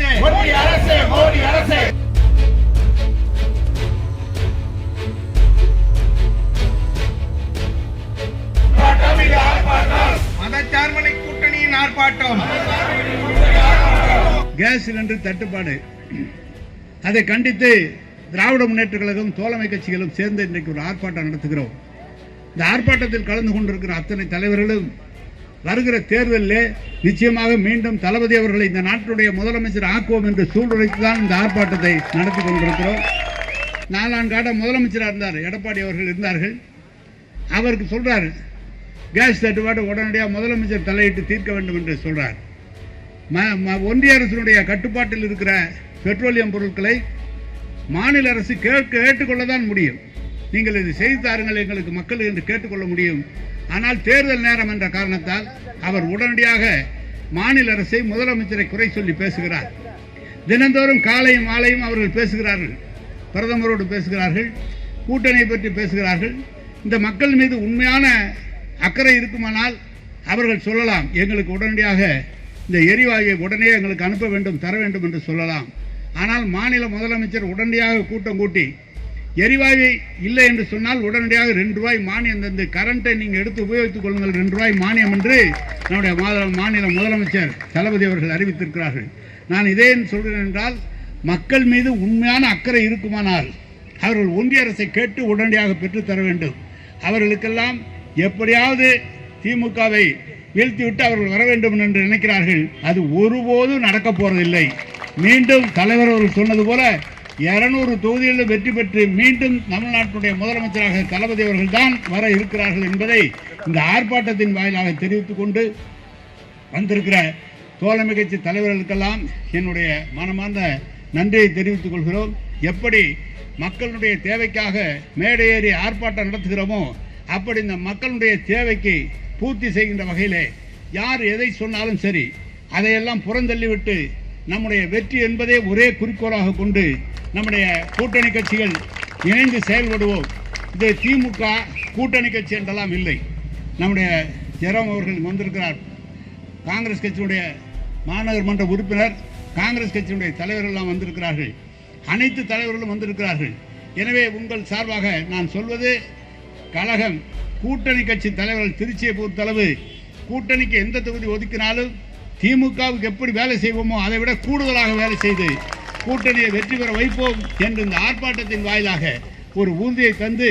அரசு, ஒன்றிய அரசு, மோடி அரசு. மதச்சார்பலை கூட்டணியின் ஆர்ப்பாட்டம். கேஸ் சிலிண்டர் தட்டுப்பாடு, அதை கண்டித்து திராவிட முன்னேற்ற கழகம் தோழமை கட்சிகளும் சேர்ந்து இன்றைக்கு ஒரு ஆர்ப்பாட்டம் நடத்துகிறோம். இந்த ஆர்ப்பாட்டத்தில் கலந்து கொண்டிருக்கிற அத்தனை தலைவர்களும் வருகிற தேர்தலில் நிச்சயமாக மீண்டும் தளபதி அவர்களை இந்த நாட்டுடைய முதலமைச்சர் ஆக்குவோம் என்று சூழ்நிலைத்துதான் இந்த ஆர்ப்பாட்டத்தை நடத்தி கொண்டிருக்கிறோம். 4 ஆண்டு முதலமைச்சராக இருந்தார் எடப்பாடி அவர்கள் இருந்தார்கள். அவருக்கு சொல்றாரு கேஸ் தட்டுப்பாடு உடனடியாக முதலமைச்சர் தலையிட்டு தீர்க்க வேண்டும் என்று சொல்றார். ஒன்றிய அரசினுடைய கட்டுப்பாட்டில் இருக்கிற பெட்ரோலியம் பொருட்களை மாநில அரசு கேட்டுக்கொள்ளதான் முடியும். நீங்கள் இது செய்து தாருங்கள் எங்களுக்கு மக்கள் என்று கேட்டுக்கொள்ள முடியும். ஆனால் தேர்தல் நேரம் என்ற காரணத்தால் அவர் உடனடியாக மாநில அரசை முதலமைச்சரை குறை சொல்லி பேசுகிறார். தினந்தோறும் காலையும் மாலையும் அவர்கள் பேசுகிறார்கள், பிரதமரோடு பேசுகிறார்கள், கூட்டணியை பற்றி பேசுகிறார்கள். இந்த மக்கள் மீது உண்மையான அக்கறை இருக்குமானால் அவர்கள் சொல்லலாம், எங்களுக்கு உடனடியாக இந்த எரிவாயுவை உடனே எங்களுக்கு அனுப்ப வேண்டும், தர வேண்டும் என்று சொல்லலாம். ஆனால் மாநில முதலமைச்சர் உடனடியாக கூட்டம் கூட்டி எரிவாயு இல்லை என்று சொன்னால் உடனடியாக ₹2 மானியம் தந்து கரண்டை நீங்கள் எடுத்து உபயோகித்துக் கொள்ளுங்கள், ₹2 மானியம் என்று நம்முடைய மாநில முதலமைச்சர் தளபதி அவர்கள் அறிவித்திருக்கிறார்கள். நான் இதே சொல்கிறேன் என்றால், மக்கள் மீது உண்மையான அக்கறை இருக்குமானால் அவர்கள் ஒன்றிய அரசை கேட்டு உடனடியாக பெற்றுத்தர வேண்டும். அவர்களுக்கெல்லாம் எப்படியாவது திமுகவை வீழ்த்திவிட்டு அவர்கள் வர வேண்டும் என்று நினைக்கிறார்கள். அது ஒருபோதும் நடக்க போறதில்லை. மீண்டும் தலைவர் அவர்கள் சொன்னது போல 200 தொகுதிகளில் வெற்றி பெற்று மீண்டும் தமிழ்நாட்டுடைய முதலமைச்சராக தளபதி அவர்கள் தான் வர இருக்கிறார்கள் என்பதை இந்த ஆர்ப்பாட்டத்தின் வாயிலாக தெரிவித்துக் கொண்டு வந்திருக்கிற தோழமை கட்சி தலைவர்களுக்கெல்லாம் என்னுடைய மனமார்ந்த நன்றியை தெரிவித்துக் கொள்கிறோம். எப்படி மக்களுடைய தேவைக்காக மேடை ஏறி ஆர்ப்பாட்டம் நடத்துகிறோமோ அப்படி இந்த மக்களுடைய தேவைக்கு பூர்த்தி செய்கின்ற வகையிலே யார் எதை சொன்னாலும் சரி அதையெல்லாம் புறந்தள்ளிவிட்டு நம்முடைய வெற்றி என்பதே ஒரே குறிக்கோளாக கொண்டு நம்முடைய கூட்டணி கட்சிகள் இணைந்து செயல்படுவோம். இது திமுக கூட்டணி கட்சி என்றெல்லாம் இல்லை. நம்முடைய ஜெரோம் அவர்கள் வந்திருக்கிறார், காங்கிரஸ் கட்சியுடைய மாநகர் மன்ற உறுப்பினர், காங்கிரஸ் கட்சியுடைய தலைவர்கள் எல்லாம் வந்திருக்கிறார்கள், அனைத்து தலைவர்களும் வந்திருக்கிறார்கள். எனவே உங்கள் சார்பாக நான் சொல்வது, கழகம் கூட்டணி கட்சி தலைவர்கள் திருச்சியை பொறுத்தளவு கூட்டணிக்கு எந்த தொகுதி ஒதுக்கினாலும் திமுகவுக்கு எப்படி வேலை செய்வோமோ அதை விட கூடுதலாக வேலை செய்து கூட்டணியை வெற்றி பெற வைப்போம் என்று இந்த ஆர்ப்பாட்டத்தின் வாயிலாக ஒரு உறுதியை தந்து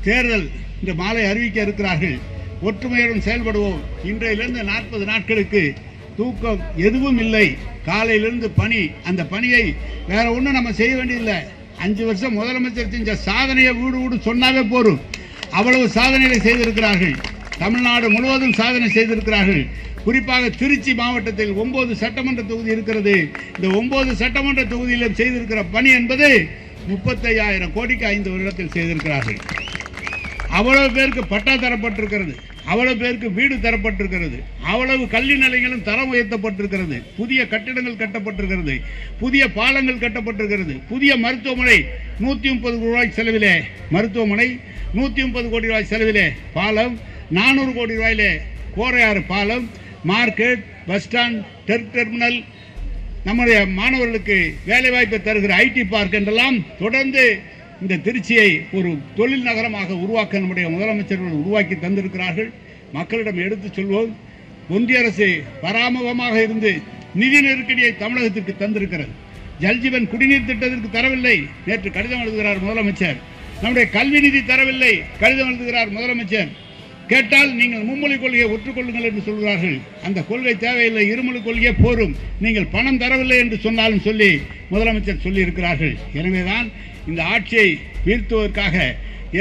தேர்தல் இந்த மாலை அறிவிக்க இருக்கிறார்கள். ஒற்றுமையுடன் செயல்படுவோம். இன்றையிலிருந்து 40 நாட்களுக்கு தூக்கம் எதுவும் இல்லை. காலையிலிருந்து பணி, அந்த பணியை வேற ஒன்றும் நம்ம செய்ய வேண்டியதில்லை. 5 வருஷம் முதலமைச்சர் செஞ்ச சாதனையை வீடு சொன்னாவே போரும். அவ்வளவு சாதனைகளை செய்திருக்கிறார்கள். தமிழ்நாடு முழுவதும் சாதனை செய்திருக்கிறார்கள். குறிப்பாக திருச்சி மாவட்டத்தில் 9 சட்டமன்ற தொகுதி இருக்கிறது. இந்த 9 சட்டமன்ற தொகுதியிலும் செய்திருக்கிற பணி என்பது 35,000 கோடிக்கு 5 வருடத்தில் செய்திருக்கிறார்கள். அவ்வளவு பேருக்கு பட்டா தரப்பட்டிருக்கிறது, அவ்வளவு பேருக்கு வீடு தரப்பட்டிருக்கிறது, அவ்வளவு கல்வி நிலையங்களும் தரம் உயர்த்தப்பட்டிருக்கிறது, புதிய கட்டிடங்கள் கட்டப்பட்டிருக்கிறது, புதிய பாலங்கள் கட்டப்பட்டிருக்கிறது, புதிய மருத்துவமனை 130 கோடி செலவிலே மருத்துவமனை, 130 கோடி ரூபாய் செலவிலே பாலம், 400 கோடி ரூபாயிலே கோரையாறு பாலம், மார்க்கெட், பஸ் ஸ்டாண்ட், டெர்மினல், நம்முடைய மாணவர்களுக்கு வேலைவாய்ப்பை தருகிற ஐடி பார்க் என்றெல்லாம் தொடர்ந்து இந்த திருச்சியை ஒரு தொழில் நகரமாக உருவாக்க நம்முடைய முதலமைச்சர்கள் உருவாக்கி தந்திருக்கிறார்கள். மக்களிடம் எடுத்துச் சொல்வோம். ஒன்றிய அரசு பராமுகமாக இருந்து நிதி நெருக்கடியை தமிழகத்திற்கு தந்திருக்கிறது. ஜல்ஜீவன் குடிநீர் திட்டத்திற்கு தரவில்லை, நேற்று கடிதம் எழுதுகிறார் முதலமைச்சர். நம்முடைய கல்வி நிதி தரவில்லை, கடிதம் எழுதுகிறார் முதலமைச்சர். கேட்டால் நீங்கள் மும்மொழி கொள்கையை ஒற்றுக்கொள்ளுங்கள் என்று சொல்கிறார்கள். அந்த கொள்கை தேவையில்லை, இருமொழி கொள்கையே போரும், நீங்கள் பணம் தரவில்லை என்று சொன்னாலும் சொல்லி முதலமைச்சர் சொல்லி இருக்கிறார்கள். எனவேதான் இந்த ஆட்சியை வீழ்த்துவதற்காக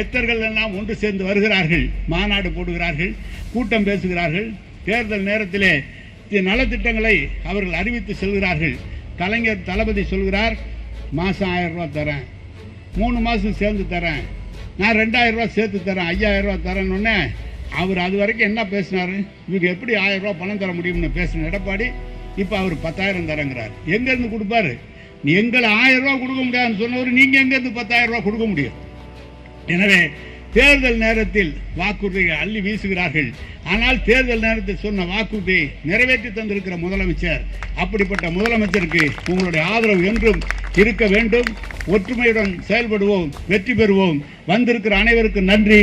எத்தர்கள் எல்லாம் ஒன்று சேர்ந்து வருகிறார்கள், மாநாடு போடுகிறார்கள், கூட்டம் பேசுகிறார்கள். தேர்தல் நேரத்திலே நலத்திட்டங்களை அவர்கள் அறிவித்து செல்கிறார்கள். கலைஞர் தளபதி சொல்கிறார், மாதம் 1000 ரூபாய் தரேன், 3 மாதம் சேர்ந்து தரேன், நான் 2000 ரூபாய் சேர்த்து தரேன், 5000 ரூபாய் தரேன்னு. அவர் அது வரைக்கும் என்ன பேசினார், இவங்க எப்படி 1000 ரூபாய் பணம் தர முடியும்னு பேசின எடப்பாடி இப்போ அவர் 10,000 தரங்கிறார். எங்கேருந்து கொடுப்பாரு? எங்களை 1000 ரூபாய் கொடுக்க முடியாதுன்னு சொன்னவர் நீங்கள் எங்கேருந்து 10,000 ரூபாய் கொடுக்க முடியும்? எனவே தேர்தல் நேரத்தில் வாக்குறுதியை அள்ளி வீசுகிறார்கள். ஆனால் தேர்தல் நேரத்தில் சொன்ன வாக்குறுதியை நிறைவேற்றி தந்திருக்கிற முதலமைச்சர், அப்படிப்பட்ட முதலமைச்சருக்கு உங்களுடைய ஆதரவு என்றும் இருக்க வேண்டும். ஒற்றுமையுடன் செயல்படுவோம், வெற்றி பெறுவோம். வந்திருக்கிற அனைவருக்கும் நன்றி.